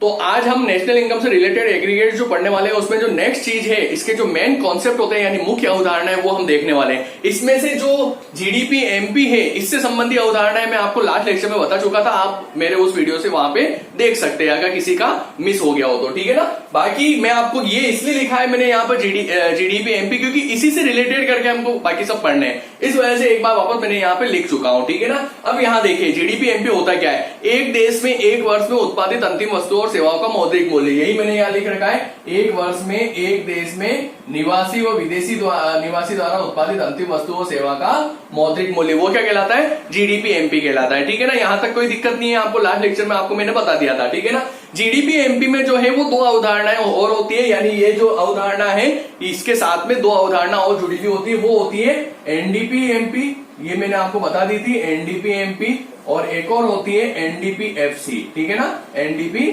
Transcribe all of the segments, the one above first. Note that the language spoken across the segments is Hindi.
तो आज हम नेशनल इनकम से रिलेटेड एग्रीगेट जो पढ़ने वाले हैं उसमें जो नेक्स्ट चीज है, इसके जो मेन कॉन्सेप्ट होते हैं यानी मुख्य अवधारणा है वो हम देखने वाले हैं। इसमें से जो जीडीपी एमपी है इससे संबंधी अवधारणा है मैं आपको लास्ट लेक्चर में बता चुका था, आप मेरे उस वीडियो से वहां पे देख सकते हैं अगर किसी का मिस हो गया हो तो, ठीक है ना। बाकी मैं आपको ये इसलिए लिखा है मैंने यहाँ पर जीडीपी एमपी क्योंकि इसी से रिलेटेड करके हमको बाकी सब पढ़ने हैं, इस वजह से एक बार वापस मैंने यहाँ पे लिख चुका हूं, ठीक है ना। अब यहाँ देखिए जीडीपी एमपी होता क्या है, एक देश में एक वर्ष में उत्पादित अंतिम वस्तुओं और सेवाओं का मौद्रिक मूल्य, यही मैंने यहाँ लिख रखा है। एक वर्ष में एक देश में निवासी व विदेशी निवासी द्वारा उत्पादित अंतिम वस्तु और सेवा का मौद्रिक मूल्य, वो क्या कहलाता है, जीडीपी एमपी कहलाता है, ठीक है ना। यहां तक कोई दिक्कत नहीं है, आपको लास्ट लेक्चर में आपको मैंने बता दिया था, ठीक है ना। जीडीपी एमपी में जो है वो दो अवधारणाएं और होती है, यानी ये जो अवधारणा है इसके साथ में दो अवधारणा और जुड़ी हुई होती है, वो होती है एनडीपी एमपी, ये मैंने आपको बता दी थी एनडीपी एमपी, और एक और होती है एनडीपी एफसी, ठीक है ना, एनडीपी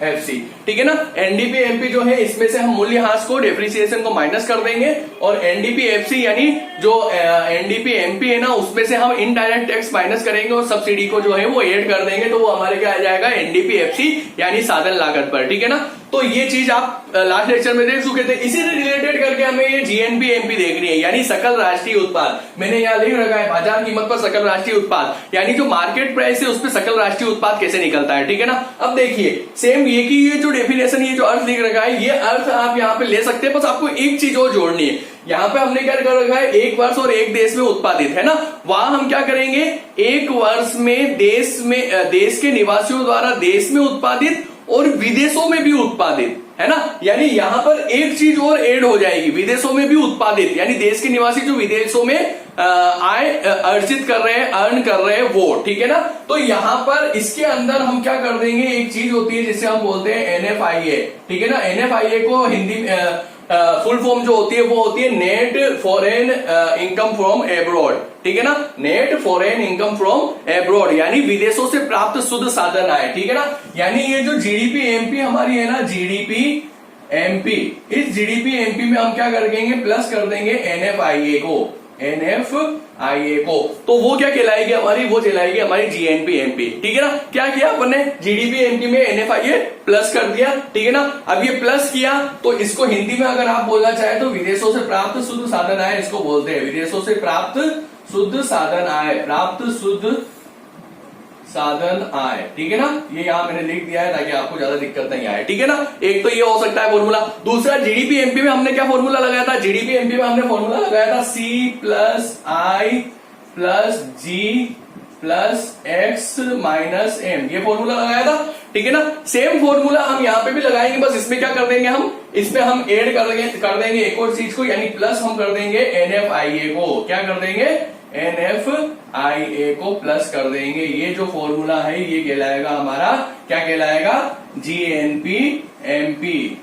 एफसी, ठीक है ना। एनडीपी एमपी जो है इसमें से हम मूल्यह्रास को, डेप्रिसिएशन को माइनस कर देंगे, और एनडीपी एफसी यानी जो एनडीपी एमपी है ना उसमें से हम इनडायरेक्ट टैक्स माइनस करेंगे और सब्सिडी को जो है वो ऐड कर देंगे, तो वो हमारे क्या आ जाएगा, एनडीपी एफसी यानी साधन लागत पर, ठीक है ना। तो ये चीज आप लास्ट लेक्चर में देख चुके थे, इसी से रिलेटेड करके हमें ये जीएनपी एमपी देखनी है, यानी सकल राष्ट्रीय उत्पाद, मैंने यहाँ लिख रखा है बाजार कीमत पर सकल राष्ट्रीय उत्पाद, यानी जो मार्केट प्राइस है उस पर सकल राष्ट्रीय उत्पाद कैसे निकलता है, ठीक है ना। अब देखिए सेम ये की ये जो डेफिनेशन, ये जो अर्थ लिख रखा है, ये अर्थ आप यहाँ पे ले सकते हैं, बस आपको एक चीज और जोड़नी है। यहाँ पे हमने क्या कर रखा है, एक वर्ष और एक देश में उत्पादित, है ना, वहां हम क्या करेंगे, एक वर्ष में देश के निवासियों द्वारा देश में उत्पादित और विदेशों में भी उत्पादित, है ना, यानी यहां पर एक चीज और ऐड हो जाएगी, विदेशों में भी उत्पादित, यानी देश के निवासी जो विदेशों में आय अर्जित कर रहे हैं, अर्न कर रहे हैं वो, ठीक है ना। तो यहां पर इसके अंदर हम क्या कर देंगे, एक चीज होती है जिसे हम बोलते हैं एनएफआईए, ठीक है ना। एनएफआईए को हिंदी फुल फॉर्म जो होती है वो होती है net foreign income from abroad, ठीक है ना, net foreign income from abroad, यानी विदेशों से प्राप्त शुद्ध साधन आय, ठीक है ना। यानी ये जो जीडीपी एमपी हमारी है ना, जीडीपी एमपी, इस जीडीपी एमपी में हम क्या कर देंगे, प्लस कर देंगे एनएफआईए को, एनएफआईए को, तो वो क्या कहलाएगी हमारी, वो कहलाएगी हमारी जीएनपी एमपी, ठीक है ना। क्या किया अपन ने, जीडीपी एमपी में एनएफआईए प्लस कर दिया, ठीक है ना। अब ये प्लस किया तो इसको हिंदी में अगर आप बोलना चाहे तो विदेशों से प्राप्त शुद्ध साधन आय इसको बोलते हैं, विदेशों से प्राप्त शुद्ध साधन आय, प्राप्त शुद्ध साधन आय, ठीक है ना। ये यहां मैंने लिख दिया है ताकि आपको ज्यादा दिक्कत नहीं आए, ठीक है ना। एक तो ये हो सकता है फॉर्मूला। दूसरा जीडीपी एमपी में हमने क्या फॉर्मूला लगाया था, जीडीपी एमपी में हमने फॉर्मूला लगाया था सी plus I plus G plus X minus M, ये फॉर्मूला लगाया था, ठीक है ना। सेम फॉर्मूला हम यहाँ पे भी लगाएंगे, बस इसमें क्या कर देंगे हम, इसमें हम ऐड कर देंगे एक और चीज को, यानी प्लस हम कर देंगे एनएफआईए को, क्या कर देंगे, एनएफआईए को प्लस कर देंगे। ये जो फॉर्मूला है ये कहलाएगा हमारा, क्या कहलाएगा, जीएनपी एमपी,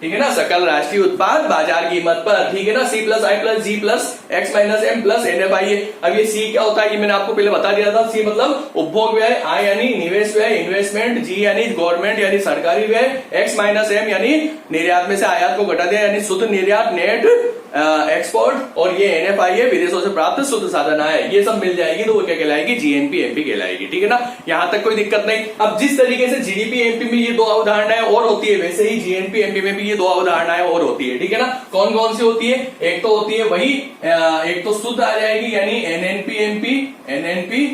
ठीक है ना, सकल राष्ट्रीय उत्पाद बाजार कीमत पर, ठीक है ना। C plus I plus G plus X minus M plus NFIA. अब ये सी क्या होता है, ये मैंने आपको पहले बता दिया था, सी मतलब उपभोग व्यय, आई यानी निवेश व्यय इन्वेस्टमेंट, जी यानी गवर्नमेंट यानी सरकारी व्यय, एक्स माइनस एम यानी निर्यात में से आयात को घटा दिया यानी शुद्ध निर्यात नेट एक्सपोर्ट, और ये एनएफआईए विदेशों से प्राप्त शुद्ध साधन आय, ये सब मिल जाएगी तो वो क्या कहलाएगी, जीएनपी एमपी कहलाएगी, ठीक है ना। यहां तक कोई दिक्कत नहीं। अब जिस तरीके से जीडीपी एमपी में ये दो अवधारणाएं और होती है, वैसे ही जीएनपी एमपी में भी ये दो अवधारणाएं और होती है, ठीक है ना। कौन कौन सी होती है, एक तो होती है वही, एक तो शुद्ध आ जाएगी यानी एनएनपी एमपी, एनएनपी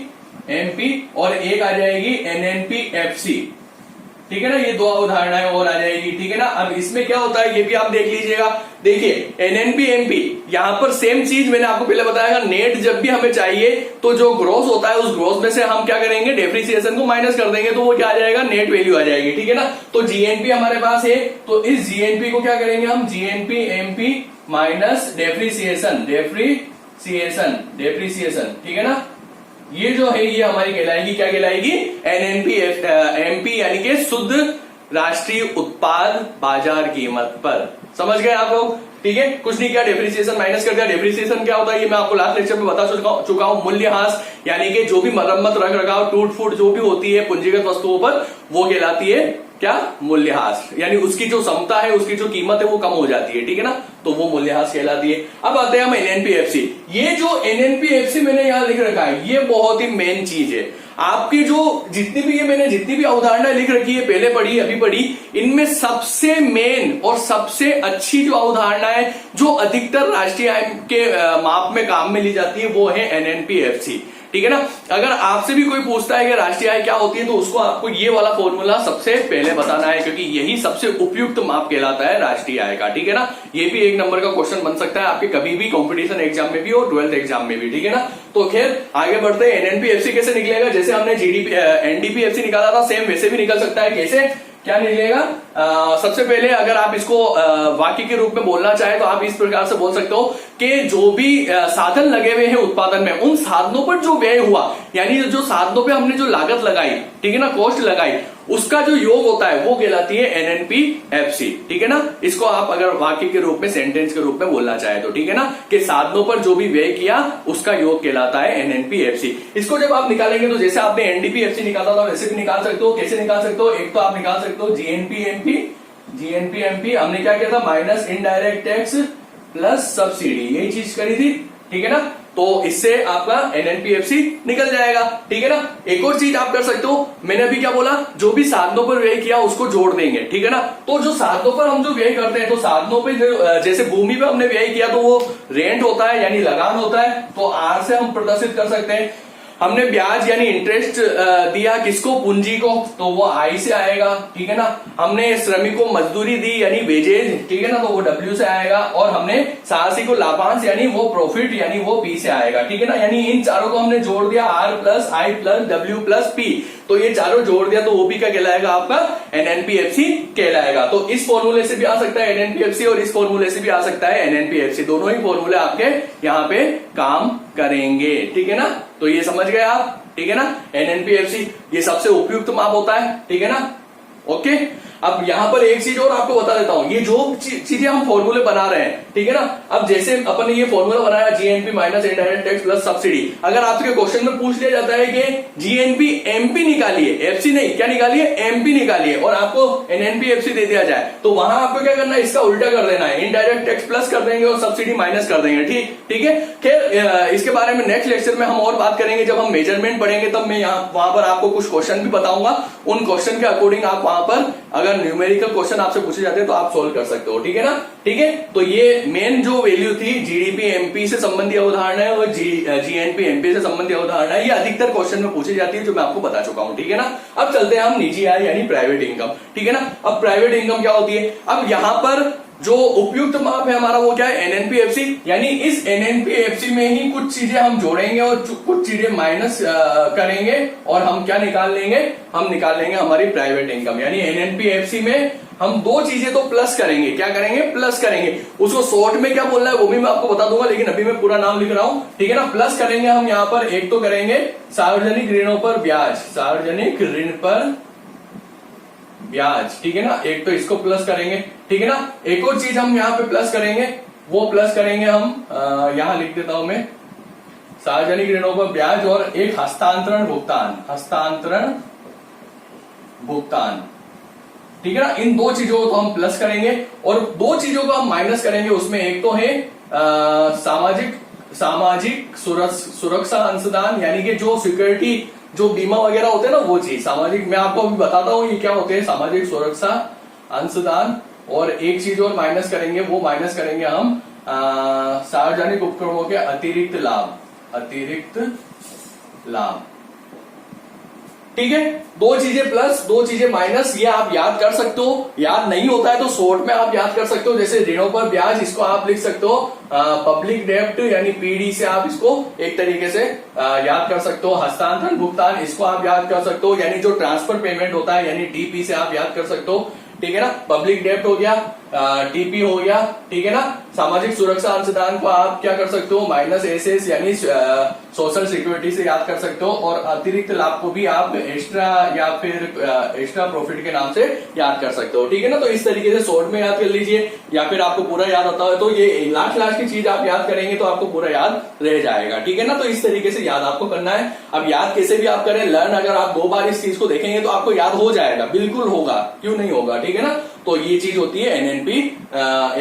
एमपी, और एक आ जाएगी एनएनपी एफसी, ठीक है ना। ये दो अवधारणाएं और आ जाएगी, ठीक है ना। अब इसमें क्या होता है ये भी आप देख लीजिएगा। देखिए एनएनपी एमपी, यहां पर सेम चीज मैंने आपको पहले बताया, नेट जब भी हमें चाहिए तो जो ग्रोस होता है उस ग्रोस में से हम क्या करेंगे, डेप्रिसिएशन को माइनस कर देंगे, तो वो क्या आ जाएगा, नेट वैल्यू आ जाएगी, ठीक है ना। तो जीएनपी हमारे पास है, तो इस जीएनपी को क्या करेंगे हम, GNP MP minus depreciation, depreciation, depreciation, ठीक है ना। ये जो है ये हमारी कहलाएगी, क्या कहलाएगी, एनएनपी एमपी, यानी कि शुद्ध राष्ट्रीय उत्पाद बाजार कीमत पर। समझ गए आप लोग, ठीक है। कुछ नहीं किया, डेप्रिसिएशन माइनस कर दिया। डेप्रिसिएशन क्या होता है ये मैं आपको लास्ट लेक्चर में बता चुका हूं। मूल्यह्रास यानी कि जो भी मरम्मत रख रखाव टूट फूट जो भी होती है पूंजीगत वस्तुओं पर, वो कहलाती है क्या, मूल्यह्रास, यानी उसकी जो क्षमता है, उसकी जो कीमत है वो कम हो जाती है, ठीक है ना, तो वो मूल्यह्रास कहलाती है। अब आते हैं हम एनएनपीएफसी। ये जो एनएनपीएफसी मैंने यहां लिख रखा है ये बहुत ही मेन चीज है। आपकी जो जितनी भी अवधारणाएं लिख रखी है, पहले पढ़ी अभी पढ़ी, इनमें सबसे मेन और सबसे अच्छी जो अवधारणा है जो अधिकतर राष्ट्रीय आय के माप में काम में ली जाती है वो है एनएनपीएफसी। ठीक है ना। अगर आपसे भी कोई पूछता है कि राष्ट्रीय आय क्या होती है तो उसको आपको ये वाला फॉर्मूला सबसे पहले बताना है, क्योंकि यही सबसे उपयुक्त माप कहलाता है राष्ट्रीय आय का। ठीक है ना। ये भी एक नंबर का क्वेश्चन बन सकता है आपके कभी भी कंपटीशन एग्जाम में भी और 12th एग्जाम में भी। ठीक है ना। तो खैर आगे बढ़ते हैं। एनएनपीएफसी कैसे निकलेगा? जैसे हमने जीडीपी एनडीपीएफसी निकाला था, सेम वैसे भी निकल सकता है। कैसे, क्या निकलेगा? सबसे पहले अगर आप इसको वाक्य के रूप में बोलना चाहे तो आप इस प्रकार से बोल सकते हो कि जो भी साधन लगे हुए हैं उत्पादन में, उन साधनों पर जो व्यय हुआ, यानी जो साधनों पे हमने जो लागत लगाई, ठीक है ना, कॉस्ट लगाई, उसका जो योग होता है वो कहलाती है एनएनपीएफसी। ठीक है ना। इसको आप अगर वाक्य के रूप में, सेंटेंस के रूप में बोलना चाहे तो, ठीक है ना, कि साधनों पर जो भी व्यय किया उसका योग कहलाता है एनएनपीएफसी। इसको जब आप निकालेंगे तो जैसे आपने एनडीपीएफसी निकाला था वैसे भी निकाल सकते हो। कैसे निकाल सकते हो? एक तो आप निकाल सकते हो जीएनपीएमपी हमने क्या किया था? Minus indirect tax plus subsidy, यही चीज करी थी। ठीक है ना। तो इससे आपका एनएनपीएफसी निकल जाएगा। ठीक है ना। एक और चीज आप कर सकते हो, मैंने अभी क्या बोला, जो भी साधनों पर व्यय किया उसको जोड़ देंगे। ठीक है ना। तो जो साधनों पर हम जो व्यय करते हैं, तो साधनों पे जैसे भूमि पे हमने व्यय किया तो वो रेंट होता है यानी लगान होता है, तो आर से हम प्रदर्शित कर सकते हैं। हमने ब्याज यानी इंटरेस्ट दिया किसको? पूंजी को, तो वो आई से आएगा। ठीक है ना। हमने श्रमिक को मजदूरी दी यानी वेजेज, ठीक है ना, तो वो डब्ल्यू से आएगा। और हमने साहसी को लाभांश यानी वो प्रॉफिट यानी वो पी से आएगा। ठीक है ना। यानी इन चारों को हमने जोड़ दिया, R plus I plus W plus P, तो ये चारों जोड़ दिया तो वो भी क्या कहलाएगा? आपका एनएनपीएफसी कहलाएगा। तो इस फॉर्मूले से भी आ सकता है एनएनपीएफसी और इस फॉर्मूले से भी आ सकता है एनएनपीएफसी। दोनों ही फॉर्मूले आपके यहाँ पे काम करेंगे। ठीक है ना। तो ये समझ गए आप। ठीक है ना। एनएनपीएफसी ये सबसे उपयुक्त माप होता है। ठीक है ना। ओके। अब यहां पर एक चीज और आपको बता देता हूं, ये जो चीजें हम फॉर्मूले बना रहे हैं, ठीक है ना। अब जैसे अपन ने ये फॉर्मूला बनाया GNP minus indirect tax plus subsidy, अगर आपके क्वेश्चन में पूछ लिया जाता है कि जीएनपी एमपी निकालिए, एफसी नहीं, क्या निकालिए? एमपी निकालिए, और आपको एनएनपीएफसी दे दिया जाए, तो वहां आपको क्या करना है? इसका उल्टा कर देना है, इनडायरेक्ट टैक्स प्लस कर देंगे और सब्सिडी माइनस कर देंगे। ठीक है। खैर इसके बारे में नेक्स्ट लेक्चर में हम और बात करेंगे। जब हम मेजरमेंट पढ़ेंगे तब मैं वहां पर आपको कुछ क्वेश्चन भी बताऊंगा, उन क्वेश्चन के अकॉर्डिंग आप वहां पर अगर न्यूमेरिकल क्वेश्चन आपसे पूछे जाते हैं तो आप सोल्व कर सकते हो। ठीक है ना। ठीक है। तो ये मेन जो वैल्यू थी जीडीपी एमपी से संबंधी अवधारणा है और जीएनपी एमपी से संबंधी अवधारणा है, ये अधिकतर क्वेश्चन में पूछी जाती है, जो मैं आपको बता चुका हूं। ठीक है ना। अब चलते हैं हम निजी आय यानी प्राइवेट इनकम। ठीक है ना। अब प्राइवेट इनकम क्या होती है? अब यहां पर जो उपयुक्त माप है हमारा वो क्या है? एनएनपीएफसी। यानी इस एनएनपीएफसी में ही कुछ चीजें हम जोड़ेंगे और कुछ चीजें माइनस करेंगे, और हम क्या निकाल लेंगे? हम निकाल लेंगे हमारी प्राइवेट इनकम। यानी एनएनपीएफसी में हम दो चीजें तो प्लस करेंगे। क्या करेंगे? प्लस करेंगे। उसको शॉर्ट में क्या बोलना है वो भी मैं आपको बता दूंगा, लेकिन अभी मैं पूरा नाम लिख रहा हूं। ठीक है ना। प्लस करेंगे हम यहाँ पर, एक तो करेंगे सार्वजनिक ऋणों पर ब्याज, सार्वजनिक ऋण पर ब्याज। ठीक है ना। एक तो इसको प्लस करेंगे। ठीक है ना। एक और चीज हम यहाँ पे प्लस करेंगे, वो प्लस करेंगे हम यहां लिख देता हूं मैं, सार्वजनिक ऋणों पर ब्याज और एक हस्तांतरण भुगतान, हस्तांतरण भुगतान। ठीक है ना। इन दो चीजों को तो हम प्लस करेंगे और दो चीजों को हम माइनस करेंगे। उसमें एक तो है सामाजिक सुरक्षा अंशदान, यानी कि जो सिक्योरिटी, जो बीमा वगैरह होते हैं ना, वो चीज सामाजिक, मैं आपको अभी बताता हूं ये क्या होते हैं, सामाजिक सुरक्षा अंशदान। और एक चीज और माइनस करेंगे, वो माइनस करेंगे हम सार्वजनिक उपक्रमों के अतिरिक्त लाभ, अतिरिक्त लाभ। ठीक है। दो चीजें प्लस, दो चीजें माइनस, ये आप याद कर सकते हो। याद नहीं होता है तो शॉर्ट में आप याद कर सकते हो। जैसे ऋणों पर ब्याज, इसको आप लिख सकते हो पब्लिक डेप्ट यानी पीडी से आप इसको एक तरीके से याद कर सकते हो। हस्तांतरण भुगतान, इसको आप याद कर सकते हो, यानी जो ट्रांसफर पेमेंट होता है यानी टीपी से आप याद कर सकते हो। ठीक है ना। पब्लिक डेप्ट हो गया, टीपी हो गया। ठीक है ना। सामाजिक सुरक्षा अंशदान को आप क्या कर सकते हो? माइनस एसएस यानी सोशल सिक्योरिटी से याद कर सकते हो। और अतिरिक्त लाभ को भी आप एक्स्ट्रा या फिर एक्स्ट्रा प्रॉफिट के नाम से याद कर सकते हो। ठीक है ना। तो इस तरीके से शॉर्ट में याद कर लीजिए, या फिर आपको पूरा याद आता है तो ये लास्ट की चीज आप याद करेंगे तो आपको पूरा याद रह जाएगा। ठीक है ना। तो इस तरीके से याद आपको करना है। अब याद कैसे भी आप करें, लर्न अगर आप 2 बार इस चीज को देखेंगे तो आपको याद हो जाएगा, बिल्कुल होगा, क्यों नहीं होगा। ठीक है ना। तो ये चीज होती है एनएनपी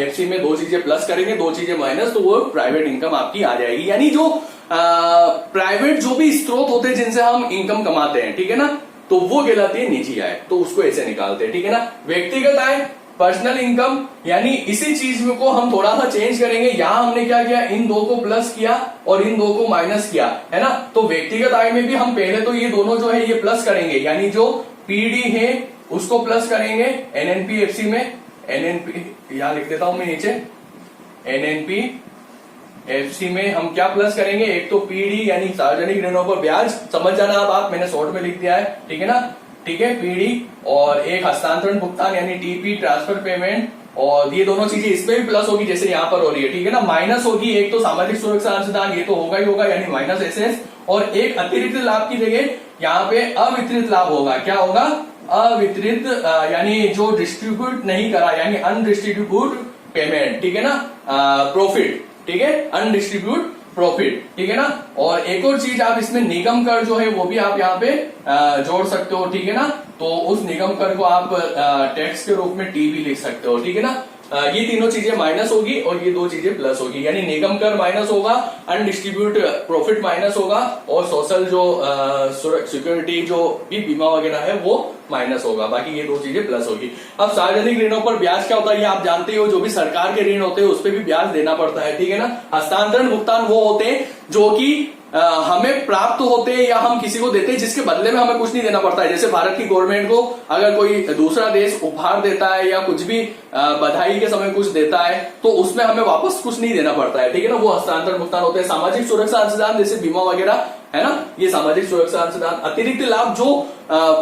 एफसी में 2 चीजें प्लस करेंगे 2 चीजें माइनस, तो वो प्राइवेट इनकम आपकी आ जाएगी। यानी जो प्राइवेट जो भी स्रोत होते हैं जिनसे हम इनकम कमाते हैं, ठीक है ना, तो वो कहलाती है निजी आय, तो उसको ऐसे निकालते हैं, ठीक है ना। व्यक्तिगत आय पर्सनल इनकम, यानी इसी चीज को हम थोड़ा सा चेंज करेंगे। यहां हमने क्या किया, इन 2 को प्लस किया और इन 2 को माइनस किया, है ना। तो व्यक्तिगत आय में भी हम पहले तो ये दोनों जो है ये प्लस करेंगे, यानी जो पीडी है उसको प्लस करेंगे एनएनपीएफसी में, एनएनपी यहां लिख देता हूं मैं नीचे, एनएनपी एफसी में हम क्या प्लस करेंगे, एक तो पीडी यानी सार्वजनिक ऋणों पर ब्याज, समझ जाना अब आप, मैंने शॉर्ट में लिख दिया है, ठीक है ना, ठीक है, पीडी, और एक हस्तांतरण भुगतान यानी टीपी ट्रांसफर पेमेंट, और ये दोनों चीजें इसमें भी प्लस होगी जैसे यहां पर हो रही है, ठीक है ना। माइनस होगी एक तो सामाजिक सुरक्षा अंशदान, ये तो होगा ही होगा, यानी माइनस एसएस, और एक अतिरिक्त लाभ की जगह यहाँ पे अवितरित लाभ होगा। क्या होगा, अवितरित यानी जो डिस्ट्रीब्यूट नहीं करा, यानी अनडिस्ट्रीब्यूट पेमेंट, ठीक है ना, प्रॉफिट, ठीक है, अनडिस्ट्रीब्यूट प्रॉफिट, ठीक है ना। और एक और चीज आप इसमें निगम कर जो है वो भी आप यहाँ पे जोड़ सकते हो, ठीक है ना। तो उस निगम कर को आप टैक्स के रूप में टी भी लिख सकते हो, ठीक है ना। ये तीनों चीजें माइनस होगी और ये 2 चीजें प्लस होगी, यानी निगम कर माइनस होगा, अनडिस्ट्रीब्यूट प्रॉफिट माइनस होगा, और सोशल जो सिक्योरिटी जो भी बीमा वगैरह है वो माइनस होगा, बाकी ये 2 चीजें प्लस होगी। अब सार्वजनिक ऋणों पर ब्याज क्या होता है ये आप जानते हो, जो भी सरकार के ऋण होते हैं उस पर भी ब्याज देना पड़ता है, ठीक है ना। हस्तांतरण भुगतान वो होते हैं जो कि हमें प्राप्त होते हैं या हम किसी को देते हैं जिसके बदले में हमें कुछ नहीं देना पड़ता है। जैसे भारत की गवर्नमेंट को अगर कोई दूसरा देश उपहार देता है या कुछ भी बधाई के समय कुछ देता है तो उसमें हमें वापस कुछ नहीं देना पड़ता है, ठीक है ना, वो हस्तांतरण भुगतान होते हैं। सामाजिक सुरक्षा अंशदान जैसे बीमा वगैरह है ना, ये सामाजिक सुरक्षा अंशदान। अतिरिक्त लाभ जो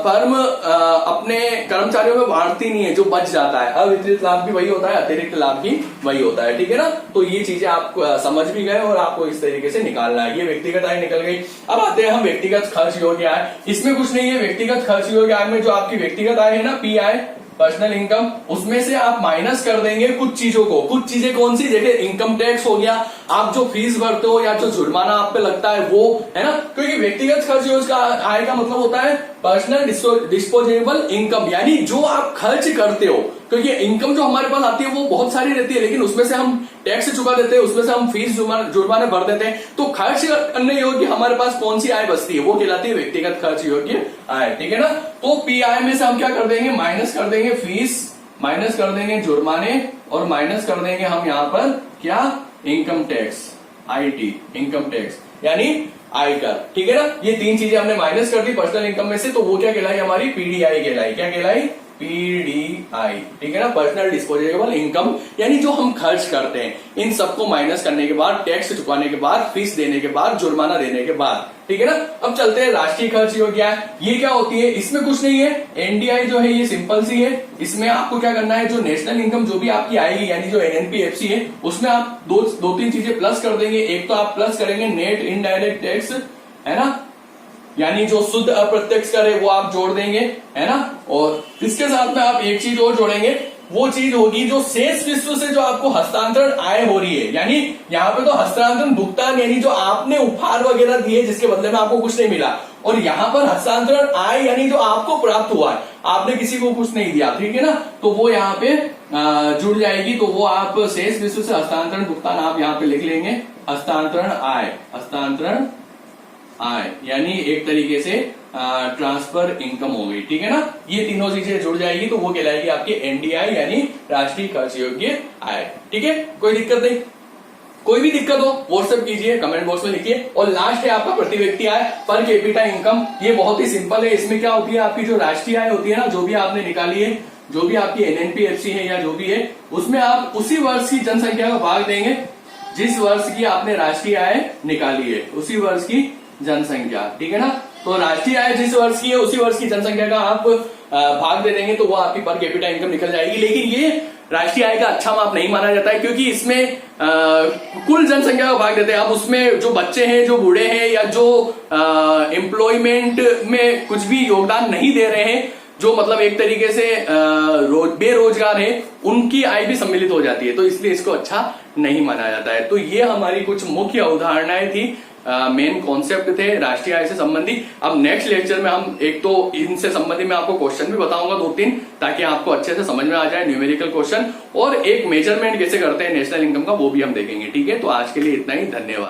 फर्म अपने कर्मचारियों में बांटती नहीं है, जो बच जाता है, अवितरित लाभ भी वही होता है, अतिरिक्त लाभ भी वही होता है, ठीक है ना। तो ये चीजें आप समझ भी गए और आपको इस तरीके से निकालना है। ये व्यक्तिगत आय निकल गई। अब आते हैं हम व्यक्तिगत खर्च योग्य आय। इसमें कुछ नहीं है, व्यक्तिगत खर्च योग्य आय में जो आपकी व्यक्तिगत आय है ना, पी आय पर्सनल इनकम, उसमें से आप माइनस कर देंगे कुछ चीजों को। कुछ चीजें कौन सी, जैसे इनकम टैक्स हो गया, आप जो फीस भरते हो या जो जुर्माना आप पे लगता है वो, है ना। क्योंकि व्यक्तिगत खर्च योजना आय का मतलब होता है पर्सनल डिस्पोजेबल इनकम, यानी जो आप खर्च करते हो। क्योंकि इनकम जो हमारे पास आती है वो बहुत सारी रहती है, लेकिन उसमें से हम टैक्स चुका देते हैं, उसमें से हम फीस जुर्माने भर देते हैं, तो खर्च करने योग्य हमारे पास कौन सी आय बचती है, वो कहलाती है व्यक्तिगत खर्च योग्य आय, ठीक है ना। तो पीआई में से हम क्या कर देंगे, माइनस कर देंगे फीस, माइनस कर देंगे जुर्माने, और माइनस कर देंगे हम यहाँ पर क्या, income tax, IT, income tax यानी आयकर, ठीक है ना। ये 3 चीजें हमने माइनस कर दी पर्सनल इनकम में से, तो वो क्या कहलाई, हमारी पीडीआई कहलाई। क्या कहलाई, पीडीआई, ठीक है ना, पर्सनल डिस्पोजेबल इनकम, यानी जो हम खर्च करते हैं इन सबको माइनस करने के बाद, टैक्स चुकाने के बाद, फीस देने के बाद, जुर्माना देने के बाद, ठीक है ना। अब चलते हैं राष्ट्रीय खर्च योग्य आय। ये क्या होती है, इसमें कुछ नहीं है, एनडीआई जो है ये सिंपल सी है। इसमें आपको क्या करना है, जो नेशनल इनकम जो भी आपकी आएगी, यानी जो एनएनपीएफसी है, उसमें आप दो तीन चीजें प्लस कर देंगे। एक तो आप प्लस करेंगे नेट इनडायरेक्ट टैक्स, है ना, यानी जो शुद्ध अप्रत्यक्ष कर है वो आप जोड़ देंगे, है ना। और इसके साथ में आप एक चीज और जोड़ेंगे, वो चीज होगी जो शेष विश्व से जो आपको हस्तांतरण आय हो रही है, यानी यहाँ पे तो हस्तांतरण भुगतान यानी जो आपने उपहार वगैरह दिए जिसके बदले में आपको कुछ नहीं मिला, और यहाँ पर हस्तांतरण आय यानी जो आपको प्राप्त हुआ है, आपने किसी को कुछ नहीं दिया, ठीक है ना, तो वो यहाँ पे जुड़ जाएगी। तो वो आप शेष विश्व से हस्तांतरण भुगतान आप यहाँ पे लिख लेंगे, हस्तांतरण आय, हस्तांतरण आय यानी एक तरीके से ट्रांसफर इनकम हो गई, ठीक है ना। ये तीनों चीजें जुड़ जाएगी तो वो कहलाएगी आपकी एनडीआई यानी राष्ट्रीय खर्च योग्य आय, ठीक है। कोई दिक्कत नहीं, कोई भी दिक्कत हो व्हाट्सएप कीजिए, कमेंट बॉक्स में लिखिए। और लास्ट है आपका प्रति व्यक्ति आय, पर कैपिटा इनकम। ये बहुत ही सिंपल है। इसमें क्या होती है, आपकी जो राष्ट्रीय आय होती है ना, जो भी आपने निकाली है, जो भी आपकी एनएनपीएफसी है या जो भी है, उसमें आप उसी वर्ष की जनसंख्या का भाग देंगे जिस वर्ष की आपने राष्ट्रीय आय निकाली है, उसी वर्ष की जनसंख्या, ठीक है ना। तो राष्ट्रीय आय जिस वर्ष की है उसी वर्ष की जनसंख्या का आप भाग दे देंगे तो वो आपकी पर कैपिटा इनकम निकल जाएगी। लेकिन ये राष्ट्रीय आय का अच्छा माप नहीं माना जाता है, क्योंकि इसमें कुल जनसंख्या का भाग देते हैं। अब उसमें जो बच्चे हैं, जो बूढ़े हैं, या जो एम्प्लॉयमेंट में कुछ भी योगदान नहीं दे रहे हैं, जो मतलब एक तरीके से बेरोजगार है, उनकी आय भी सम्मिलित हो जाती है, तो इसलिए इसको अच्छा नहीं माना जाता है। तो ये हमारी कुछ मुख्य अवधारणाएं थी मेन कॉन्सेप्ट थे राष्ट्रीय आय से संबंधी। अब नेक्स्ट लेक्चर में हम एक तो इनसे संबंधी मैं आपको क्वेश्चन भी बताऊंगा 2-3, ताकि आपको अच्छे से समझ में आ जाए न्यूमेरिकल क्वेश्चन, और एक मेजरमेंट कैसे करते हैं नेशनल इनकम का वो भी हम देखेंगे। ठीक है, तो आज के लिए इतना ही, धन्यवाद।